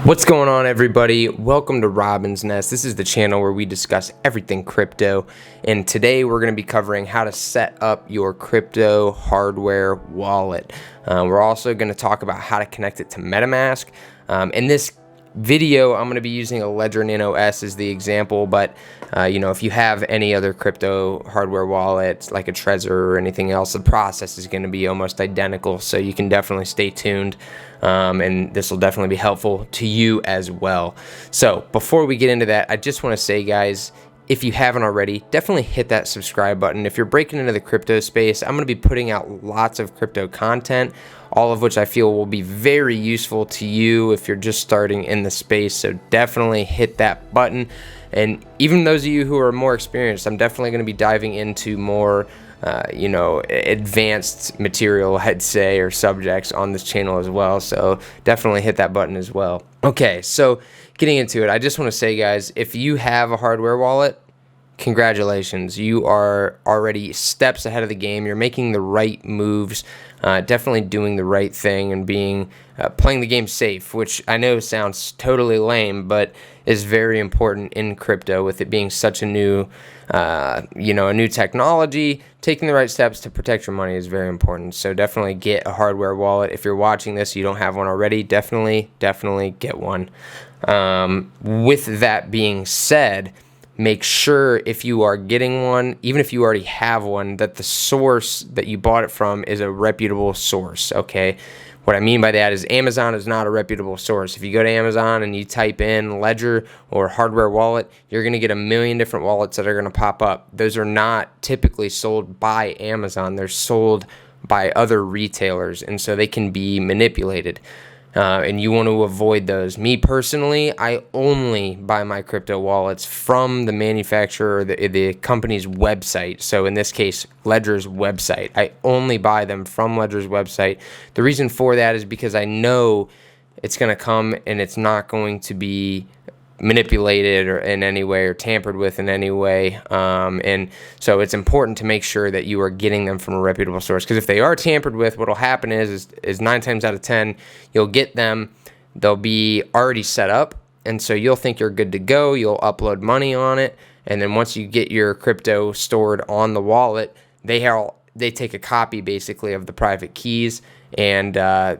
What's going on, everybody? Welcome to Robin's Nest. This is the channel where we discuss everything crypto, and today we're going to be covering how to set up your crypto hardware wallet. We're also going to talk about how to connect it to MetaMask. In this video, I'm going to be using a Ledger Nano S as the example, but if you have any other crypto hardware wallets like a Trezor or anything else, the process is going to be almost identical, so you can definitely stay tuned, and this will definitely be helpful to you as well. So before we get into that, I just want to say, guys, if you haven't already, definitely hit that subscribe button. If you're breaking into the crypto space, I'm going to be putting out lots of crypto content, all of which I feel will be very useful to you if you're just starting in the space. So definitely hit that button. And even those of you who are more experienced, I'm definitely going to be diving into more advanced material, I'd say, or subjects on this channel as well. So definitely hit that button as well. Okay, so getting into it, I just want to say, guys, if you have a hardware wallet, congratulations. You are already steps ahead of the game. You're making the right moves, definitely doing the right thing, and playing the game safe, which I know sounds totally lame, but is very important in crypto, with it being such a new technology. Taking the right steps to protect your money is very important. So definitely get a hardware wallet. If you're watching this, you don't have one already, definitely get one. With that being said, make sure if you are getting one, even if you already have one, that the source that you bought it from is a reputable source, okay? What I mean by that is Amazon is not a reputable source. If you go to Amazon and you type in Ledger or hardware wallet, you're going to get a million different wallets that are going to pop up. Those are not typically sold by Amazon. They're sold by other retailers, and so they can be manipulated. And you want to avoid those. Me personally, I only buy my crypto wallets from the manufacturer or the company's website. So in this case, Ledger's website. I only buy them from Ledger's website. The reason for that is because I know it's going to come and it's not going to be manipulated or in any way or tampered with in any way, and so it's important to make sure that you are getting them from a reputable source, because if they are tampered with, what will happen is 9 times out of 10 you'll get them, they'll be already set up, and so you'll think you're good to go, you'll upload money on it, and then once you get your crypto stored on the wallet, they take a copy basically of the private keys, and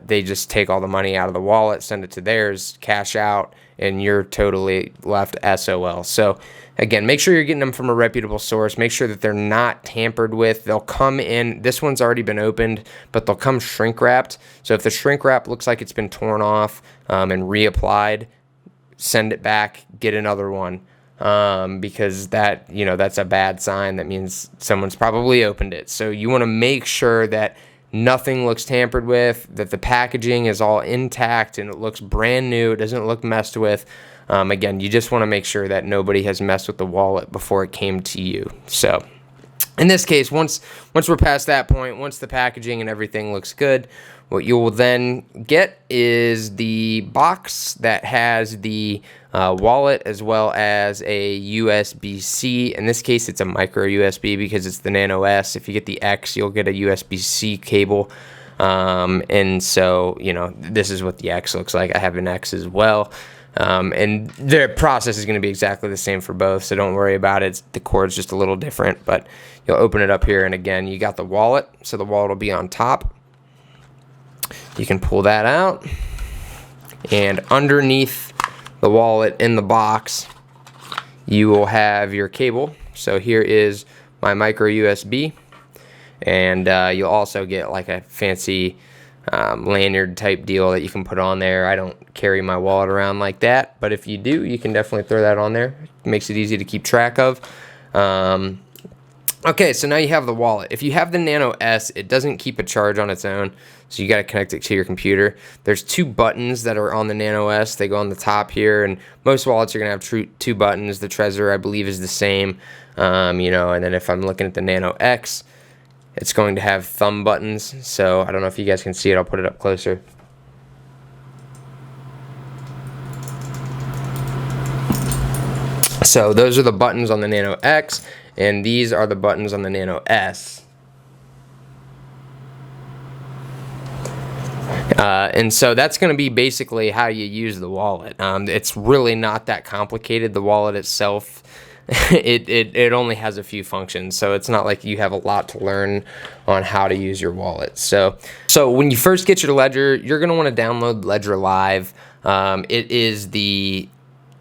they just take all the money out of the wallet, send it to theirs, cash out, and you're totally left SOL. So again, make sure you're getting them from a reputable source. Make sure that they're not tampered with. They'll come in, this one's already been opened, but they'll come shrink wrapped. So if the shrink wrap looks like it's been torn off and reapplied, send it back, get another one. Because that's a bad sign. That means someone's probably opened it. So you want to make sure that nothing looks tampered with, that the packaging is all intact and it looks brand new, it doesn't look messed with. Again, you just want to make sure that nobody has messed with the wallet before it came to you. So in this case, once we're past that point, once the packaging and everything looks good, what you will then get is the box that has the wallet as well as a USB-C. In this case, it's a micro USB because it's the Nano S. If you get the X, you'll get a USB-C cable. And so, this is what the X looks like. I have an X as well. And the process is going to be exactly the same for both, so don't worry about it. The cord's just a little different, but you'll open it up here, and again, you got the wallet, so the wallet will be on top. You can pull that out, and underneath the wallet in the box, you will have your cable. So here is my micro USB, and you'll also get like a fancy lanyard type deal that you can put on there. I don't carry my wallet around like that, but if you do, you can definitely throw that on there. It makes it easy to keep track of. Okay, so now you have the wallet. If you have the Nano S, it doesn't keep a charge on its own, so you got to connect it to your computer. There's 2 buttons that are on the Nano S. They go on the top here, and most wallets are going to have 2 buttons. The Trezor, I believe, is the same, and then if I'm looking at the Nano X, it's going to have thumb buttons. So I don't know if you guys can see it. I'll put it up closer. So those are the buttons on the Nano X, and these are the buttons on the Nano S. And so that's going to be basically how you use the wallet. It's really not that complicated. The wallet itself, it only has a few functions, so it's not like you have a lot to learn on how to use your wallet. So when you first get your Ledger, you're going to want to download Ledger Live. It is the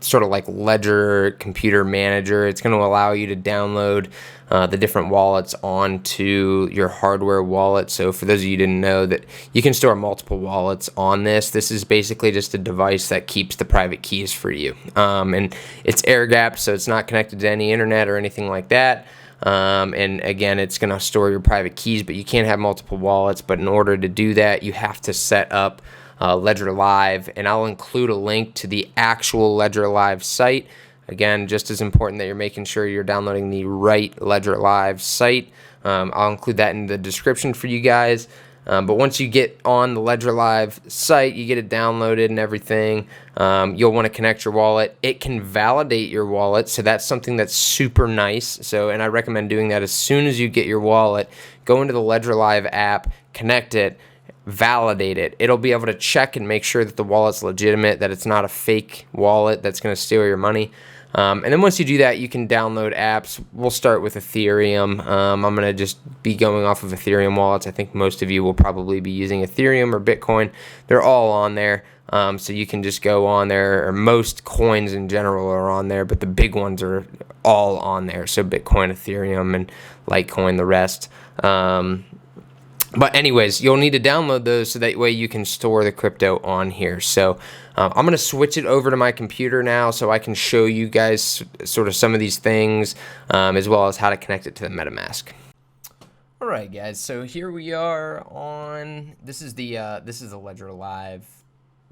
sort of like Ledger computer manager. It's going to allow you to download the different wallets onto your hardware wallet. So for those of you who didn't know, that you can store multiple wallets on this. This is basically just a device that keeps the private keys for you. And it's air gapped, so it's not connected to any internet or anything like that. And again, it's going to store your private keys, but you can't have multiple wallets. But in order to do that, you have to set up Ledger Live, and I'll include a link to the actual Ledger Live site. Again, just as important that you're making sure you're downloading the right Ledger Live site. I'll include that in the description for you guys. But once you get on the Ledger Live site, you get it downloaded and everything. You'll want to connect your wallet. It can validate your wallet, so that's something that's super nice. And I recommend doing that as soon as you get your wallet. Go into the Ledger Live app, connect it, validate it. It'll be able to check and make sure that the wallet's legitimate, that it's not a fake wallet that's going to steal your money. And then once you do that, you can download apps. We'll start with Ethereum. I'm going to just be going off of Ethereum wallets. I think most of you will probably be using Ethereum or Bitcoin. They're all on there. So you can just go on there, or most coins in general are on there, but the big ones are all on there. So Bitcoin, Ethereum, and Litecoin, the rest. But anyways, you'll need to download those so that way you can store the crypto on here. So I'm going to switch it over to my computer now so I can show you guys sort of some of these things, as well as how to connect it to the MetaMask. All right, guys. So here we are on. This is the Ledger Live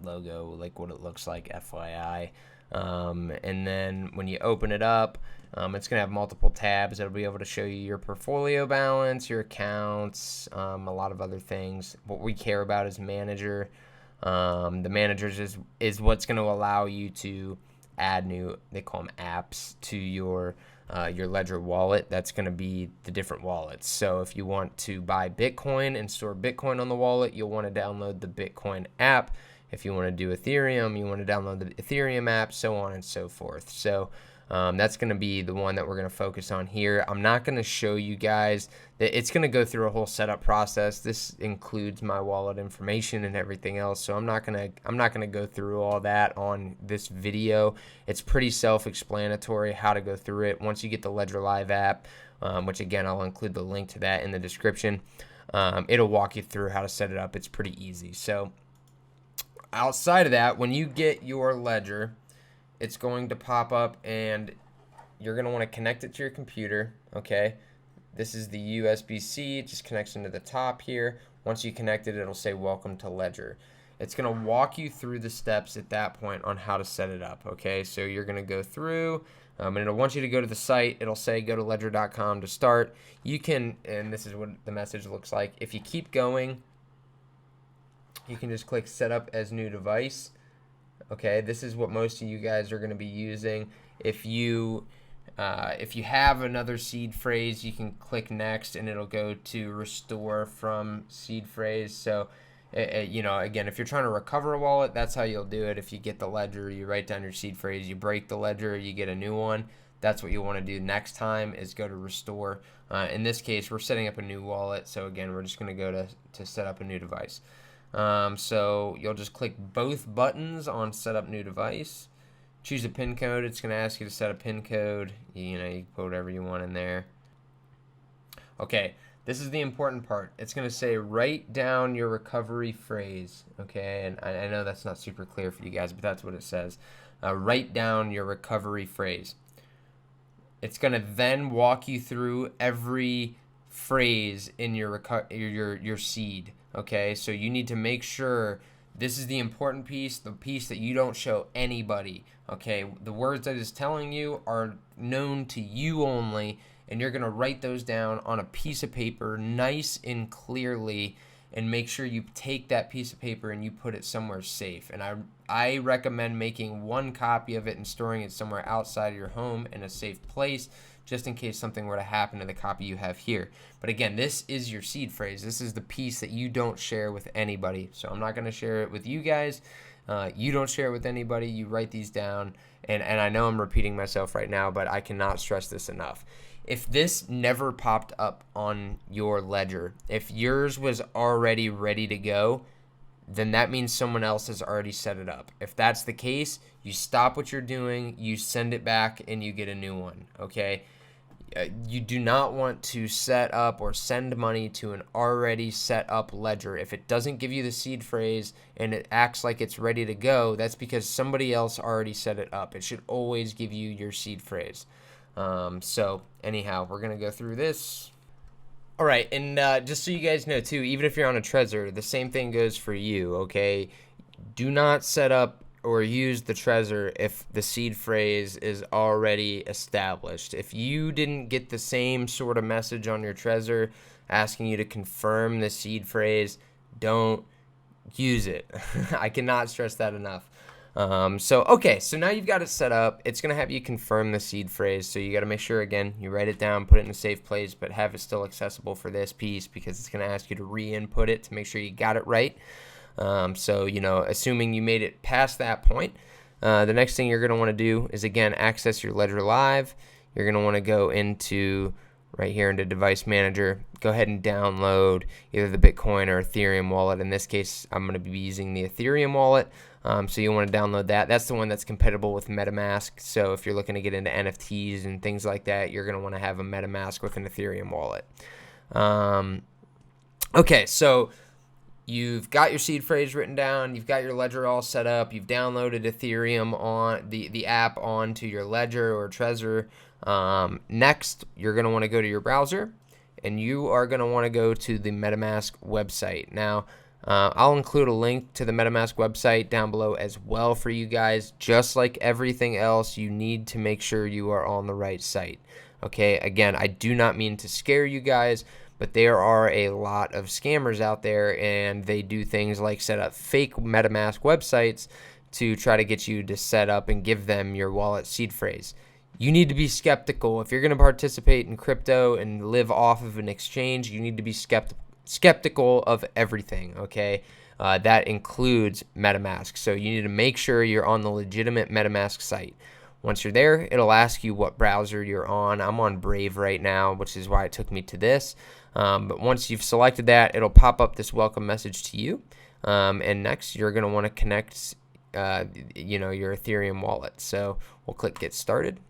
logo, like what it looks like, FYI. And then when you open it up, it's going to have multiple tabs. It'll be able to show you your portfolio balance, your accounts, a lot of other things. What we care about is manager. The managers is what's going to allow you to add new, they call them apps, to your Ledger wallet. That's going to be the different wallets. So if you want to buy Bitcoin and store Bitcoin on the wallet, you'll want to download the Bitcoin app. If you want to do Ethereum, you want to download the Ethereum app, so on and so forth. So that's going to be the one that we're going to focus on here. I'm not going to show you guys that it's going to go through a whole setup process. This includes my wallet information and everything else. So I'm not going to go through all that on this video. It's pretty self-explanatory how to go through it. Once you get the Ledger Live app, which again, I'll include the link to that in the description, it'll walk you through how to set it up. It's pretty easy. So outside of that, when you get your Ledger, it's going to pop up and you're going to want to connect it to your computer, okay? This is the USB-C. It just connects into the top here. Once you connect it, it'll say welcome to Ledger. It's going to walk you through the steps at that point on how to set it up, okay? So you're going to go through, and it'll want you to go to the site. It'll say go to ledger.com to start. You can, and this is what the message looks like. If you keep going, you can just click set up as new device. Okay, this is what most of you guys are going to be using. If you have another seed phrase, you can click next and it'll go to restore from seed phrase. So, again, if you're trying to recover a wallet, that's how you'll do it. If you get the Ledger, you write down your seed phrase, you break the Ledger, you get a new one. That's what you want to do next time, is go to restore. In this case, we're setting up a new wallet. So again, we're just going to go to set up a new device. So you'll just click both buttons on set up new device, choose a pin code. It's going to ask you to set a pin code. You can put whatever you want in there. Okay, this is the important part. It's going to say write down your recovery phrase. Okay, and I know that's not super clear for you guys, but that's what it says. Write down your recovery phrase. It's going to then walk you through every phrase in your seed. Okay, so you need to make sure this is the important piece, the piece that you don't show anybody. Okay, the words that it's telling you are known to you only, and you're going to write those down on a piece of paper nice and clearly, and make sure you take that piece of paper and you put it somewhere safe. And I recommend making one copy of it and storing it somewhere outside of your home in a safe place, just in case something were to happen to the copy you have here. But again, this is your seed phrase. This is the piece that you don't share with anybody. So I'm not going to share it with you guys. You don't share it with anybody. You write these down. And I know I'm repeating myself right now, but I cannot stress this enough. If this never popped up on your ledger, if yours was already ready to go, then that means someone else has already set it up. If that's the case, you stop what you're doing, you send it back, and you get a new one, okay? You do not want to set up or send money to an already set up ledger. If it doesn't give you the seed phrase and it acts like it's ready to go, that's because somebody else already set it up. It should always give you your seed phrase. So anyhow, we're going to go through this. All right, and just so you guys know too, even if you're on a Trezor, the same thing goes for you, okay? Do not set up or use the Trezor if the seed phrase is already established. If you didn't get the same sort of message on your Trezor asking you to confirm the seed phrase, don't use it. I cannot stress that enough. Okay, so now you've got it set up. It's going to have you confirm the seed phrase. So you got to make sure, again, you write it down, put it in a safe place, but have it still accessible for this piece because it's going to ask you to re-input it to make sure you got it right. Assuming you made it past that point, the next thing you're going to want to do is, again, access your Ledger Live. You're going to want to go into right here into Device Manager. Go ahead and download either the Bitcoin or Ethereum wallet. In this case, I'm going to be using the Ethereum wallet. So you want to download that. That's the one that's compatible with MetaMask. So if you're looking to get into NFTs and things like that, you're going to want to have a MetaMask with an Ethereum wallet. Okay, so you've got your seed phrase written down. You've got your ledger all set up. You've downloaded Ethereum on the app onto your Ledger or Trezor. Next, you're going to want to go to your browser, and you are going to want to go to the MetaMask website. Now, I'll include a link to the MetaMask website down below as well for you guys. Just like everything else, you need to make sure you are on the right site. Okay, again, I do not mean to scare you guys, but there are a lot of scammers out there, and they do things like set up fake MetaMask websites to try to get you to set up and give them your wallet seed phrase. You need to be skeptical. If you're going to participate in crypto and live off of an exchange, you need to be skeptical of everything, okay? That includes MetaMask. So you need to make sure you're on the legitimate MetaMask site. Once you're there, it'll ask you what browser you're on. I'm on Brave right now, which is why it took me to this. But once you've selected that, it'll pop up this welcome message to you. And next, you're going to want to connect your Ethereum wallet. So we'll click Get Started.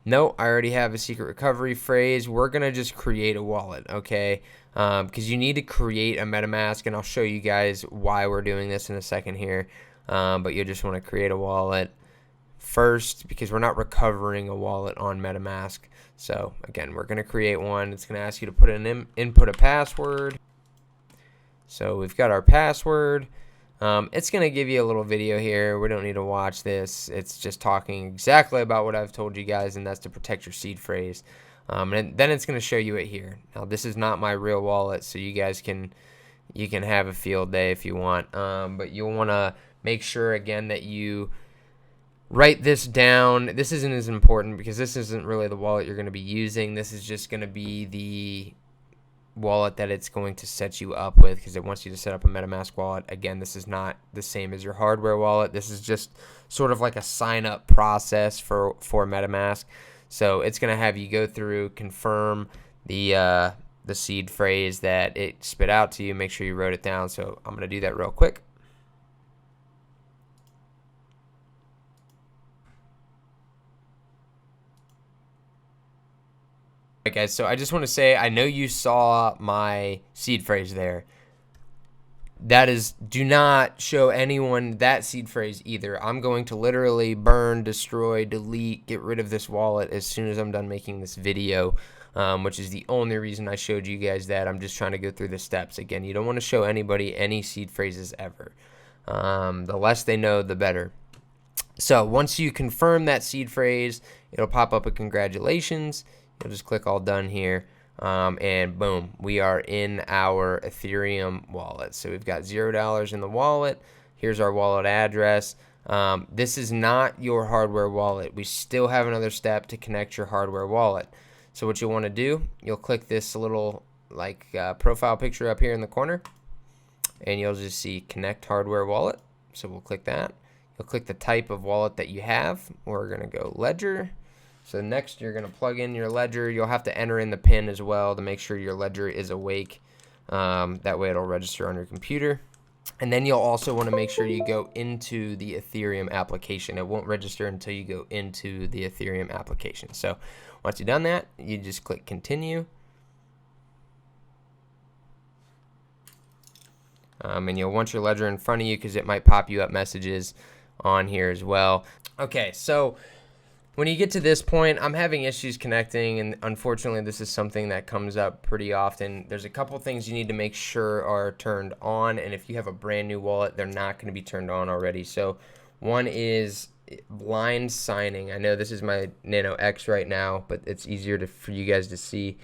No, I already have a secret recovery phrase. We're going to just create a wallet, okay? Because you need to create a MetaMask, and I'll show you guys why we're doing this in a second here. But you just want to create a wallet first because we're not recovering a wallet on MetaMask. So, again, we're going to create one. It's going to ask you to put input a password. So we've got our password. It's going to give you a little video here. We don't need to watch this. It's just talking exactly about what I've told you guys, and that's to protect your seed phrase. And then it's going to show you it here. Now, this is not my real wallet, so you guys can have a field day if you want. But you'll want to make sure, again, that you write this down. This isn't as important because this isn't really the wallet you're going to be using. This is just going to be the wallet that it's going to set you up with because it wants you to set up a MetaMask wallet. Again, this is not the same as your hardware wallet. This is just sort of like a sign-up process for MetaMask. So it's going to have you go through, confirm the seed phrase that it spit out to you. Make sure you wrote it down. So I'm going to do that real quick. Alright guys, so I just want to say, I know you saw my seed phrase there. That is, do not show anyone that seed phrase either. I'm going to literally burn, destroy, delete, get rid of this wallet as soon as I'm done making this video, which is the only reason I showed you guys that. I'm just trying to go through the steps. Again, you don't want to show anybody any seed phrases ever. The less they know, the better. So once you confirm that seed phrase, it'll pop up a congratulations. You'll just click all done here, and boom, we are in our Ethereum wallet. So we've got $0 in the wallet. Here's our wallet address. This is not your hardware wallet. We still have another step to connect your hardware wallet. So what you'll want to do, you'll click this little profile picture up here in the corner, and you'll just see connect hardware wallet. So we'll click that. You'll click the type of wallet that you have. We're going to go ledger. So next you're going to plug in your ledger. You'll have to enter in the PIN as well to make sure your ledger is awake. That way it'll register on your computer. And then you'll also want to make sure you go into the Ethereum application. It won't register until you go into the Ethereum application. So once you've done that, you just click continue. And you'll want your ledger in front of you because it might pop you up messages on here as well. Okay, so when you get to this point, I'm having issues connecting, and unfortunately this is something that comes up pretty often. There's a couple things you need to make sure are turned on, and if you have a brand new wallet, they're not going to be turned on already. So one is blind signing. I know this is my Nano X right now, but it's easier for you guys to see.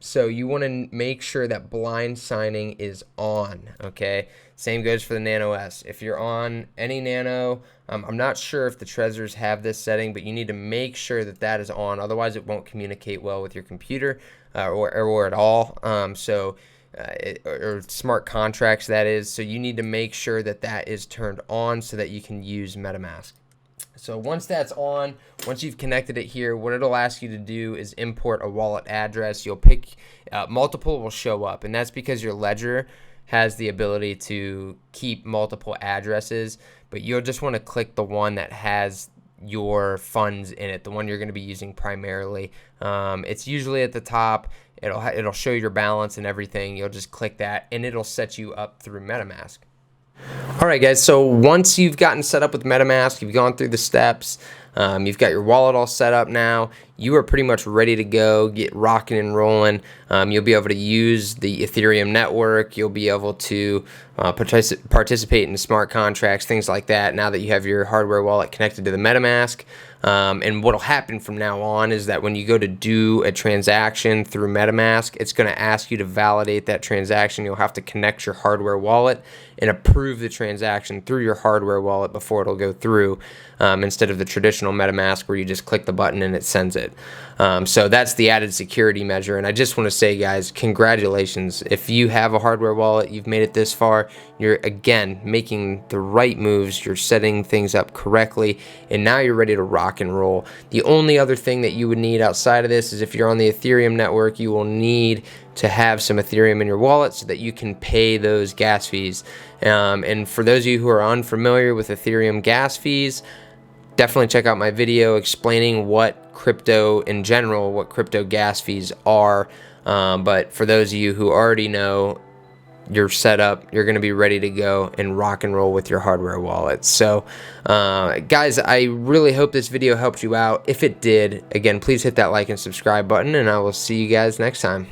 So you want to make sure that blind signing is on, okay? Same goes for the Nano S. If you're on any Nano, I'm not sure if the Trezors have this setting, but you need to make sure that that is on. Otherwise, it won't communicate well with your computer or at all. Or smart contracts, that is. So you need to make sure that that is turned on so that you can use MetaMask. So once that's on, once you've connected it here, what it'll ask you to do is import a wallet address. You'll pick multiple will show up, and that's because your ledger has the ability to keep multiple addresses, but you'll just want to click the one that has your funds in it, the one you're going to be using primarily. It's usually at the top. It'll show your balance and everything. You'll just click that, and it'll set you up through MetaMask. Alright guys, so once you've gotten set up with MetaMask, you've gone through the steps, you've got your wallet all set up now, you are pretty much ready to go, get rocking and rolling. You'll be able to use the Ethereum network, you'll be able to participate in smart contracts, things like that, now that you have your hardware wallet connected to the MetaMask. And what will happen from now on is that when you go to do a transaction through MetaMask, it's going to ask you to validate that transaction. You'll have to connect your hardware wallet and approve the transaction through your hardware wallet before it'll go through, instead of the traditional MetaMask where you just click the button and it sends it. So that's the added security measure. And I just want to say, guys, congratulations. If you have a hardware wallet, you've made it this far, you're, again, making the right moves, you're setting things up correctly, and now you're ready to rock and roll. The only other thing that you would need outside of this is if you're on the Ethereum network, you will need to have some Ethereum in your wallet so that you can pay those gas fees. And for those of you who are unfamiliar with Ethereum gas fees, definitely check out my video explaining what crypto in general, what crypto gas fees are. But for those of you who already know, you're set up, you're going to be ready to go and rock and roll with your hardware wallet. So guys, I really hope this video helped you out. If it did, again, please hit that like and subscribe button, and I will see you guys next time.